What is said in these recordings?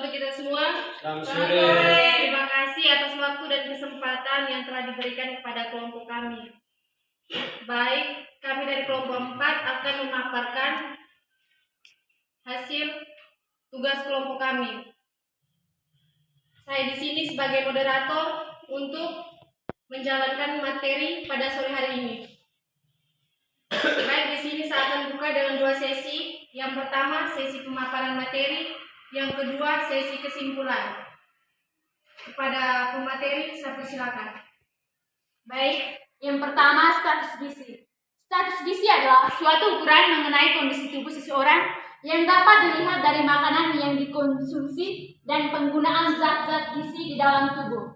untuk kita semua. Selamat Sore. sore. Terima kasih atas waktu dan kesempatan yang telah diberikan kepada kelompok kami. Baik, kami dari kelompok 4 akan memaparkan hasil tugas kelompok kami. Saya di sini sebagai moderator untuk menjalankan materi pada sore hari ini. Baik, di sini saya akan buka dengan 2 sesi. Yang pertama, sesi pemaparan materi. Yang kedua, sesi kesimpulan. Kepada pemateri, saya persilakan. Baik, yang pertama status gizi. Status gizi adalah suatu ukuran mengenai kondisi tubuh seseorang yang dapat dilihat dari makanan yang dikonsumsi dan penggunaan zat-zat gizi di dalam tubuh.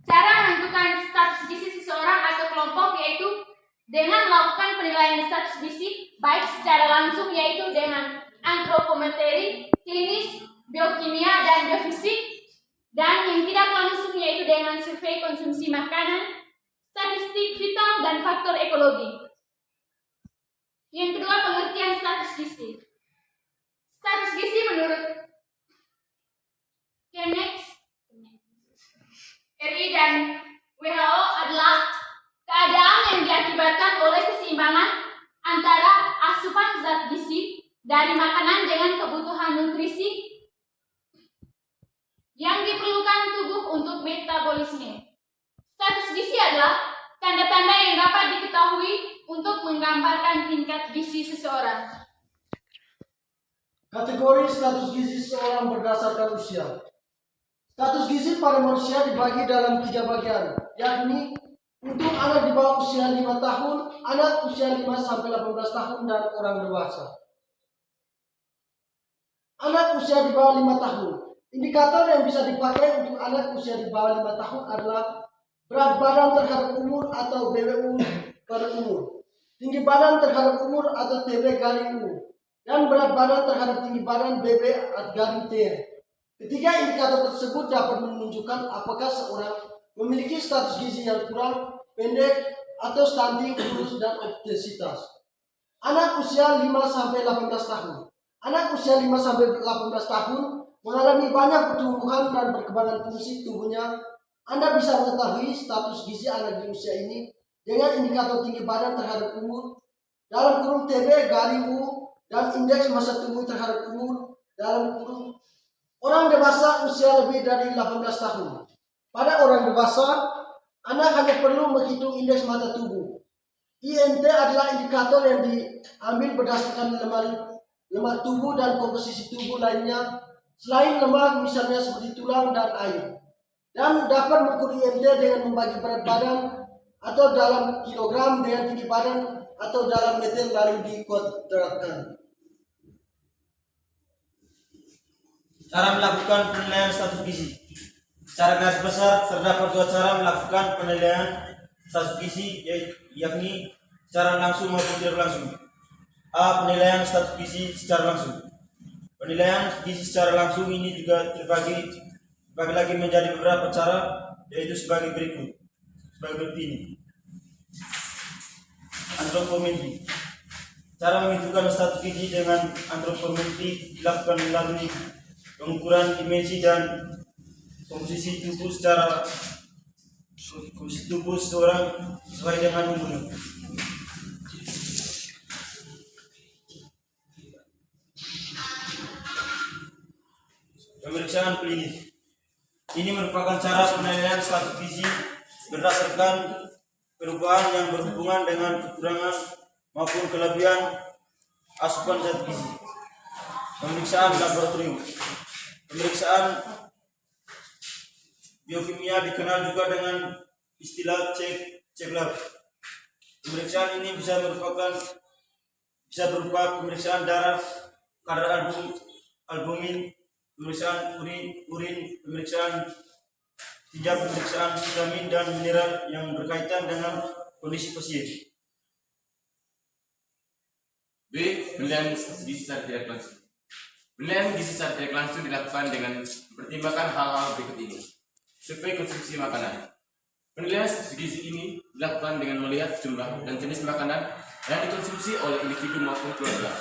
Cara menentukan status gizi seseorang atau kelompok yaitu dengan melakukan penilaian status gizi baik secara langsung yaitu dengan antropometri, klinis, biokimia, dan biofisik, dan yang tidak langsung yaitu dengan survei konsumsi makanan, statistik vital, dan faktor ekologi. Yang kedua, pengertian status gizi. Status gizi menurut Kemenkes RI dan WHO adalah keadaan yang diakibatkan oleh keseimbangan antara asupan zat gizi dari makanan dengan kebutuhan nutrisi yang diperlukan tubuh untuk metabolisme. Status gizi adalah tanda-tanda yang dapat diketahui untuk menggambarkan tingkat gizi seseorang. Kategori status gizi seseorang berdasarkan usia. Status gizi pada manusia dibagi dalam 3 bagian, yakni untuk anak di bawah usia 5 tahun, anak usia 5 sampai 18 tahun, dan orang dewasa. Anak usia di bawah 5 tahun. Indikator yang bisa dipakai untuk anak usia di bawah 5 tahun adalah berat badan terhadap umur atau BWU per umur, tinggi badan terhadap umur atau TB garing U, dan berat badan terhadap tinggi badan BB garing T. Ketiga indikator tersebut dapat menunjukkan apakah seorang memiliki status gizi yang kurang, pendek, atau stunting, kurus, dan obesitas. Anak usia 5-18 tahun. Anak usia 5-18 tahun mengalami banyak pertumbuhan dan perkembangan fungsi tubuhnya. Anda bisa mengetahui status gizi anak di usia ini dengan indikator tinggi badan terhadap umur, dalam kurung TB garing U, dan indeks massa tubuh terhadap umur, dalam kurung orang dewasa usia lebih dari 18 tahun. Pada orang dewasa, Anda hanya perlu menghitung indeks massa tubuh. IMT adalah indikator yang diambil berdasarkan lemak tubuh dan komposisi tubuh lainnya selain lemak, misalnya seperti tulang dan air. Dan dapat mengukur IMT dengan membagi berat badan atau dalam kilogram dengan tinggi badan atau dalam meter lalu dikuadratkan. Cara melakukan penilaian status gizi. Secara garis besar terdapat 2 cara melakukan penilaian status gizi, yakni secara langsung maupun tidak langsung. A. Penilaian status gizi secara langsung. Penilaian gizi secara langsung ini juga terbagi lagi menjadi beberapa cara, yaitu sebagai berikut ini. Antropometri. Cara menentukan status gizi dengan antropometri dilakukan melalui pengukuran dimensi dan komposisi tubuh seseorang sesuai dengan umurnya. Pemeriksaan klinis. Ini merupakan cara penilaian status gizi berdasarkan perubahan yang berhubungan dengan kekurangan maupun kelebihan asupan zat gizi. Pemeriksaan laboratorium. Pemeriksaan biokimia dikenal juga dengan istilah cek lab. Pemeriksaan ini bisa berupa pemeriksaan darah, kadar albumin, pemeriksaan urin, pemeriksaan tinja, pemeriksaan vitamin dan mineral yang berkaitan dengan kondisi pasien. B. Penilaian gizi secara tidak langsung. Penilaian gizi secara tidak langsung dilakukan dengan mempertimbangkan hal-hal berikut ini. Survei konsumsi makanan. Penilaian status gizi ini dilakukan dengan melihat jumlah dan jenis makanan yang dikonsumsi oleh individu maupun keluarga.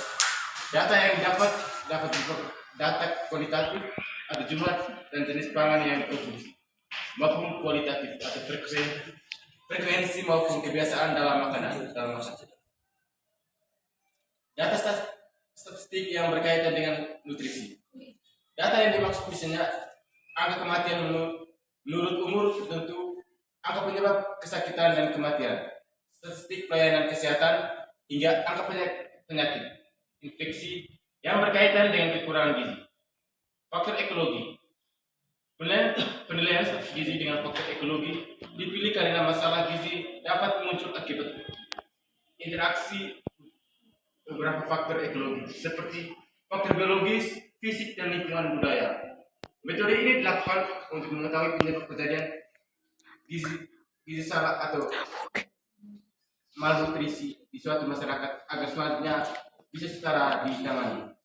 Data yang data kualitatif atau jumlah dan jenis pangan yang dikonsumsi, maupun kualitatif atau frekuensi maupun kebiasaan dalam makanan. Data statistik yang berkaitan dengan nutrisi. Data yang dimaksud misalnya angka kematian menurut umur, tentu angka penyebab kesakitan dan kematian, statistik pelayanan kesehatan, hingga angka penyakit infeksi yang berkaitan dengan kekurangan gizi. Faktor ekologi. Penilaian status gizi dengan faktor ekologi dipilih karena masalah gizi dapat muncul akibat interaksi beberapa faktor ekologi seperti faktor biologis, fisik, dan lingkungan budaya. Metode ini dilakukan untuk mengetahui penyebab kejadian gizi salah atau malnutrisi di suatu masyarakat agar selanjutnya bisa secara ditangani.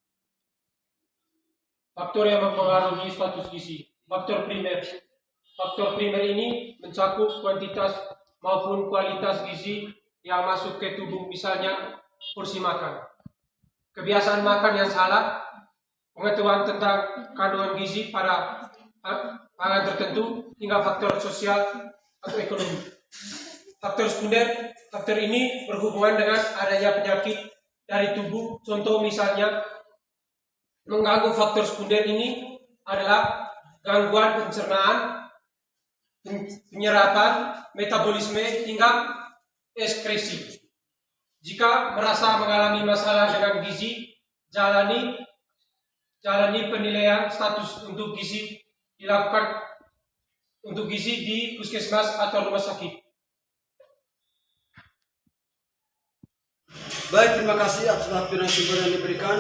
Faktor yang mempengaruhi status gizi. Faktor primer. Faktor primer ini mencakup kuantitas maupun kualitas gizi yang masuk ke tubuh, misalnya porsi makan, kebiasaan makan yang salah, pengetahuan tentang kandungan gizi pada pangan tertentu, hingga faktor sosial atau ekonomi. Faktor sekunder. Faktor ini berhubungan dengan adanya penyakit dari tubuh. Contoh misalnya, mengganggu faktor sekunder ini adalah gangguan pencernaan, penyerapan, metabolisme, hingga ekskresi. Jika merasa mengalami masalah dengan gizi, jalani penilaian status untuk gizi dilakukan untuk gizi di puskesmas atau rumah sakit. Baik, terima kasih atas waktu dan sumber yang diberikan.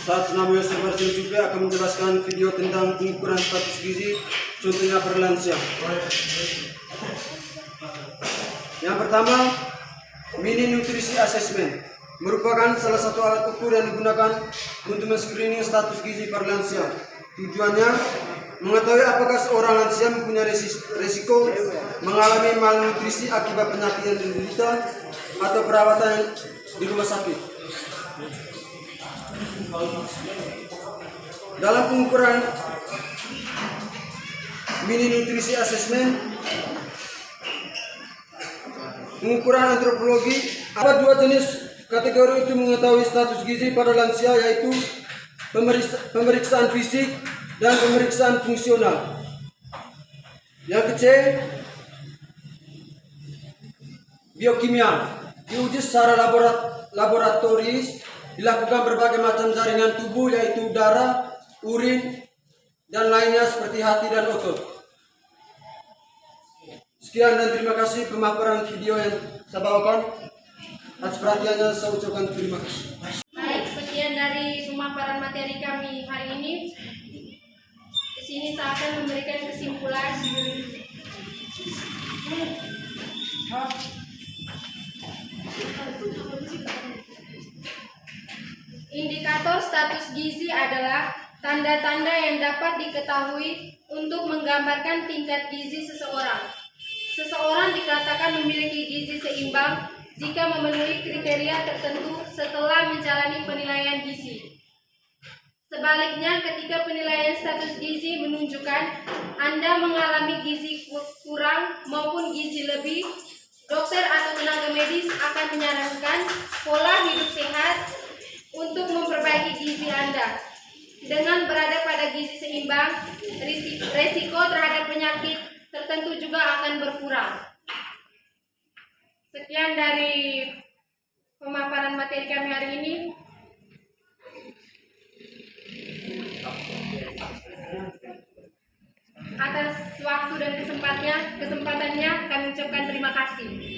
Saat Senam Yosef Martin juga akan menjelaskan video tentang pengukuran status gizi, contohnya pada lansia. Yang pertama, mini nutrisi assessment merupakan salah satu alat ukur yang digunakan untuk men-screening status gizi pada lansia. Tujuannya mengetahui apakah seorang lansia mempunyai resiko mengalami malnutrisi akibat penyakit yang diderita atau perawatan di rumah sakit. Dalam pengukuran mini nutrisi assessment, pengukuran antropologi, ada dua jenis kategori untuk mengetahui status gizi pada lansia, yaitu pemeriksaan fisik dan pemeriksaan fungsional. Yang ketiga, biokimia. Diuji secara laboratoris, dilakukan berbagai macam jaringan tubuh, yaitu darah, urin, dan lainnya seperti hati dan otot. Sekian dan terima kasih pemaparan video yang saya bawakan. Atas perhatiannya saya ucapkan terima kasih. Baik, sekian dari pemaparan materi kami hari ini. Di sini saya akan memberikan kesimpulan. Indikator status gizi adalah tanda-tanda yang dapat diketahui untuk menggambarkan tingkat gizi seseorang. Seseorang dikatakan memiliki gizi seimbang jika memenuhi kriteria tertentu setelah menjalani penilaian gizi. Sebaliknya, ketika penilaian status gizi menunjukkan Anda mengalami gizi kurang maupun gizi lebih, dokter atau tenaga medis akan menyarankan pola hidup sehat untuk memperbaiki gizi Anda. Dengan berada pada gizi seimbang, risiko terhadap penyakit tertentu juga akan berkurang. Sekian dari pemaparan materi kami hari ini. Atas waktu dan kesempatannya kami ucapkan terima kasih.